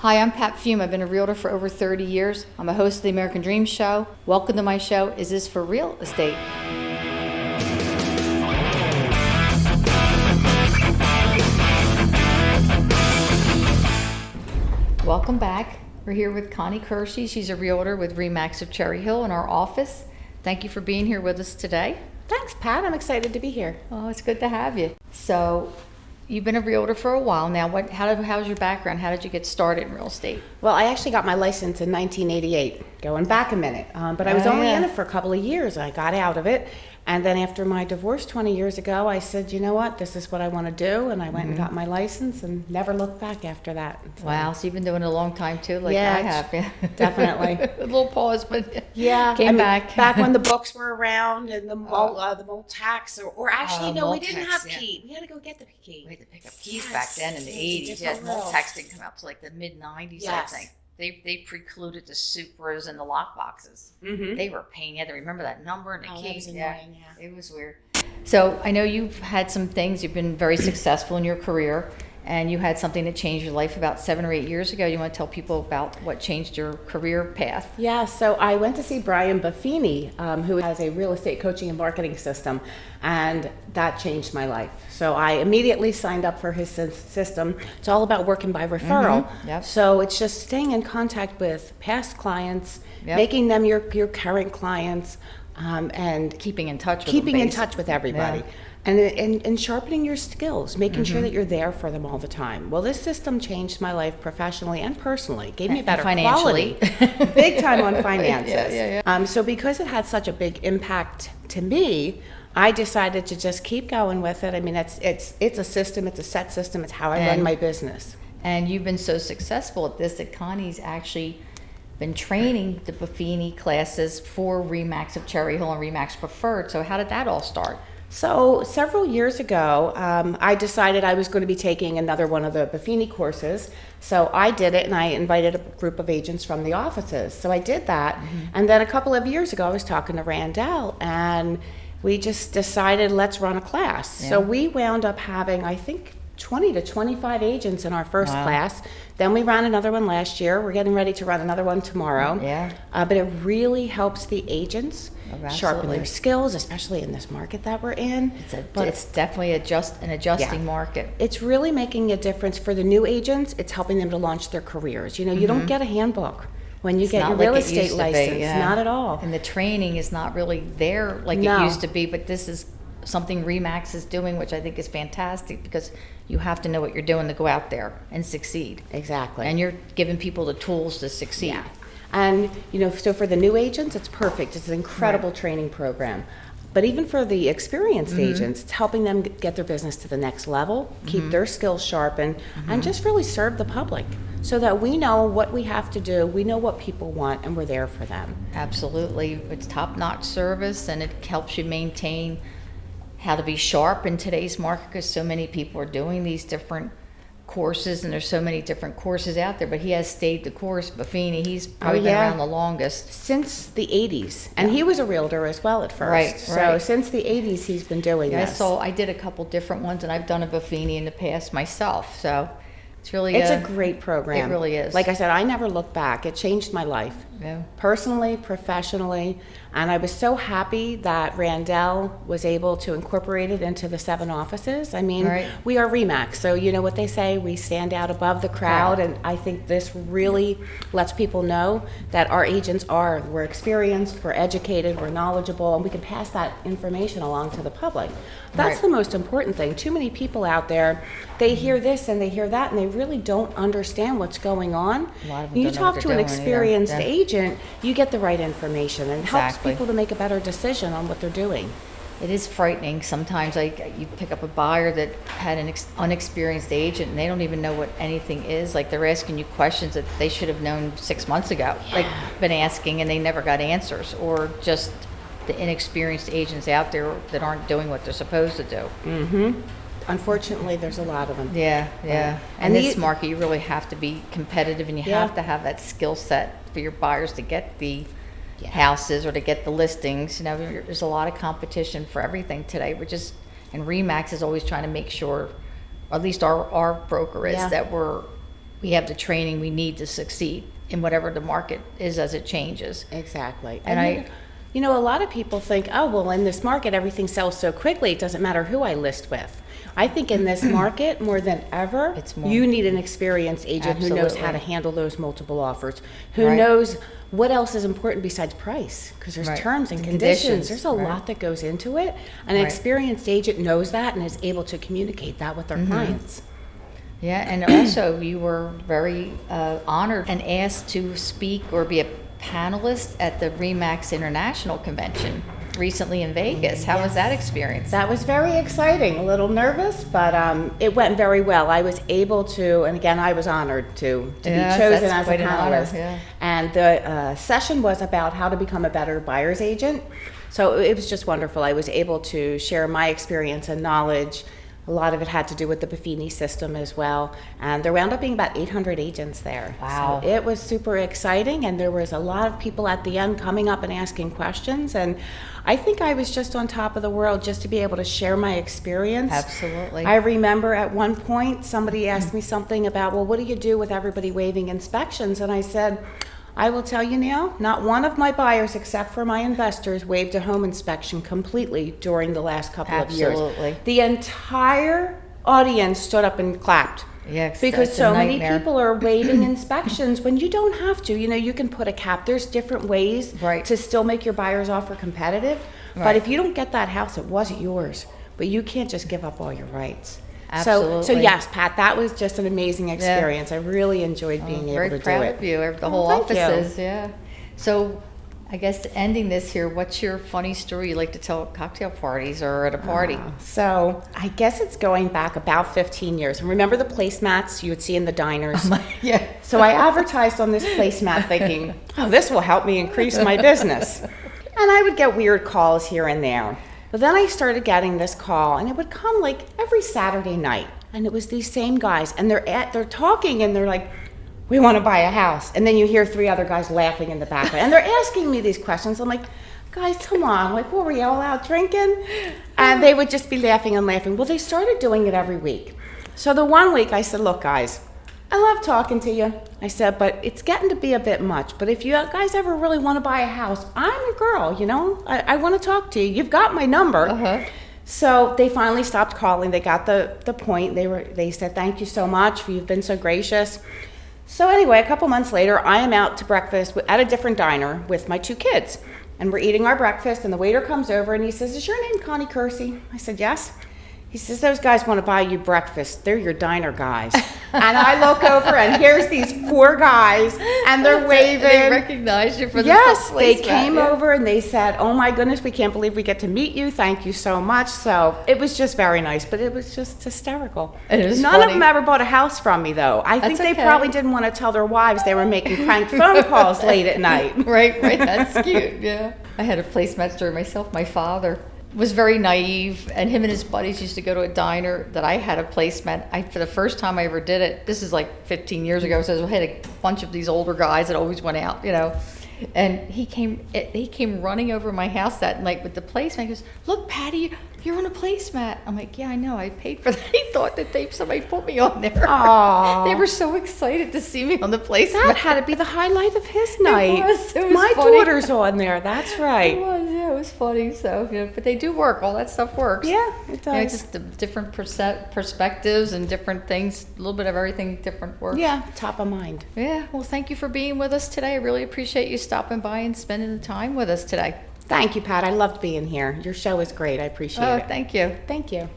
Hi, I'm Pat Fiume. I've been a realtor for over 30 years. I'm a host of the American Dream Show. Welcome to my show, Is This for Real Estate? Welcome back. We're here with Connie Curci. She's a realtor with RE/MAX of Cherry Hill in our office. Thank you for being here with us today. Thanks, Pat. I'm excited to be here. Oh, it's good to have you. So, you've been a realtor for a while now. How's your background? How did you get started in real estate? Well, I actually got my license in 1988, going back a minute. But I was only in it for a couple of years. I got out of it. And then after my divorce 20 years ago, I said, you know what, this is what I want to do. And I went and got my license and never looked back after that. So, wow, so you've been doing it a long time too, like I have. Yeah, definitely. A little pause, but yeah, came back. Back when the books were around and the mole tax, or actually, no, we didn't have key. We had to go get the key. We had to pick up keys back then in the 80s. Yeah, mole tax didn't come out till like the mid-90s, I think. They precluded the Supras and the lock boxes. Mm-hmm. They were a pain. You had to remember that number and the key. That was annoying, yeah. It was weird. So I know you've had some things. You've been very successful in your career, and you had something that changed your life about 7 or 8 years ago. You want to tell people about what changed your career path? Yeah, so I went to see Brian Buffini, who has a real estate coaching and marketing system, and that changed my life. So I immediately signed up for his system. It's all about working by referral. Mm-hmm. Yep. So it's just staying in contact with past clients, making them your current clients, and keeping in touch with everybody. Yeah. And sharpening your skills, making sure that you're there for them all the time. Well, this system changed my life professionally and personally. Gave me a better quality. Big time on finances. Yeah. So because it had such a big impact to me, I decided to just keep going with it. I mean, it's a system, it's a set system, it's how I run my business. And you've been so successful at this that Connie's actually been training the Buffini classes for RE/MAX of Cherry Hill and RE/MAX Preferred. So how did that all start? So several years ago, I decided I was going to be taking another one of the BUFFINI courses. So I did it, and I invited a group of agents from the offices. So I did that. And then a couple of years ago, I was talking to Randall, and we just decided, let's run a class. Yeah. So we wound up having, I think, 20 to 25 agents in our first class. Then we ran another one last year. We're getting ready to run another one tomorrow. Yeah. But it really helps the agents sharpen their skills, especially in this market that we're in. It's definitely an adjusting market. It's really making a difference for the new agents. It's helping them to launch their careers. You know, you don't get a handbook when you get your real estate license. Not at all. And the training is not really there like it used to be, but this is something RE/MAX is doing, which I think is fantastic, because you have to know what you're doing to go out there and succeed. Exactly. And you're giving people the tools to succeed. Yeah. And, you know, so for the new agents, it's perfect. It's an incredible training program. But even for the experienced agents, it's helping them get their business to the next level, keep their skills sharpened, and just really serve the public so that we know what we have to do, we know what people want, and we're there for them. Absolutely. It's top-notch service, and it helps you maintain how to be sharp in today's market, because so many people are doing these different courses, and there's so many different courses out there. But he has stayed the course. Buffini, he's probably been around the longest since the 80s, and he was a realtor as well at first. Right. So since the 80s, he's been doing this. I did a couple different ones, and I've done a Buffini in the past myself. So it's really a great program. It really is. Like I said, I never look back. It changed my life. Yeah. Personally, professionally, and I was so happy that Randall was able to incorporate it into the 7 offices. I mean, we are RE/MAX, so you know what they say, we stand out above the crowd, and I think this really lets people know that our agents we're experienced, we're educated, we're knowledgeable, and we can pass that information along to the public. That's the most important thing. Too many people out there, they hear this and they hear that, and they really don't understand what's going on. You talk to an experienced agent, you get the right information, and it helps people to make a better decision on what they're doing. It is frightening sometimes. You pick up a buyer that had an unexperienced agent, and they don't even know what anything is. Like, they're asking you questions that they should have known 6 months ago. Like, been asking, and they never got answers, or just the inexperienced agents out there that aren't doing what they're supposed to do. Unfortunately, there's a lot of them. Yeah. And this market, you really have to be competitive, and you have to have that skill set for your buyers to get the houses or to get the listings. You know, there's a lot of competition for everything today. And RE/MAX is always trying to make sure, or at least our broker is, that we're we have the training we need to succeed in whatever the market is as it changes. Exactly. And you know, a lot of people think, oh, well, in this market, everything sells so quickly, it doesn't matter who I list with. I think in this market, more than ever, you need an experienced agent who knows how to handle those multiple offers, who knows what else is important besides price, because there's terms and conditions. There's a lot that goes into it. An experienced agent knows that and is able to communicate that with their clients. Yeah, and also you were very honored and asked to speak or be a panelist at the RE/MAX International Convention recently in Vegas. How was that experience? That was very exciting. A little nervous, but it went very well. I was able to, and again, I was honored to be chosen as a panelist. And the session was about how to become a better buyer's agent. So it was just wonderful. I was able to share my experience and knowledge. A lot of it had to do with the BUFFINI system as well. And there wound up being about 800 agents there. Wow. So it was super exciting, and there was a lot of people at the end coming up and asking questions. And I think I was just on top of the world just to be able to share my experience. Absolutely. I remember at one point somebody asked me something about, well, what do you do with everybody waiving inspections? And I said, I will tell you now, not one of my buyers, except for my investors, waived a home inspection completely during the last couple of years. Absolutely. The entire audience stood up and clapped. Yes, because so many people are waiving inspections when you don't have to. You know, you can put a cap. There's different ways to still make your buyer's offer competitive. But if you don't get that house, it wasn't yours. But you can't just give up all your rights. Absolutely. So yes, Pat, that was just an amazing experience. I really enjoyed being able to do it. Very proud of you. The whole office is, So I guess ending this here, what's your funny story you like to tell at cocktail parties or at a party? So I guess it's going back about 15 years. And remember the placemats you would see in the diners? Yeah. So I advertised on this placemat thinking, oh, this will help me increase my business. And I would get weird calls here and there. But then I started getting this call, and it would come like every Saturday night. And it was these same guys, and they're talking, and they're like, we want to buy a house. And then you hear 3 other guys laughing in the background. And they're asking me these questions. I'm like, guys, come on. Like, what, were you all out drinking? And they would just be laughing and laughing. Well, they started doing it every week. So the one week I said, look, guys, I love talking to you. I said, but it's getting to be a bit much. But if you guys ever really want to buy a house, I'm a girl, you know. I want to talk to you. You've got my number. So they finally stopped calling. They got the point. They said, thank you so much. You've been so gracious. So anyway, a couple months later, I am out to breakfast at a different diner with my 2 kids. And we're eating our breakfast, and the waiter comes over, and he says, is your name Connie Curci? I said, yes. He says, those guys want to buy you breakfast. They're your diner guys. And I look over, and here's these 4 guys, and they're waving. They recognize you for the Yes, they came over, and they said, oh my goodness, we can't believe we get to meet you. Thank you so much. So it was just very nice, but it was just hysterical. None of them ever bought a house from me, though. I think they probably didn't want to tell their wives they were making prank phone calls late at night. Right, that's cute, yeah. I had a placemat story myself. My father was very naive, and him and his buddies used to go to a diner that I had a placemat. For the first time I ever did it, this is like 15 years ago, so I had a bunch of these older guys that always went out, you know. And he came running over my house that night with the placemat. He goes, look, Patty, you're on a placemat. I'm like, yeah, I know, I paid for that. He thought that somebody put me on there. Aww. They were so excited to see me on the placemat. That had to be the highlight of his night. It was my funny. daughter's on there, that's right. It was funny. So, you know, but they do work. All that stuff works. Yeah, it does. You know, just the different perspectives and different things. A little bit of everything different works. Yeah, top of mind. Yeah. Well, thank you for being with us today. I really appreciate you stopping by and spending the time with us today. Thank you, Pat. I loved being here. Your show is great. I appreciate it. Oh, thank you. Thank you.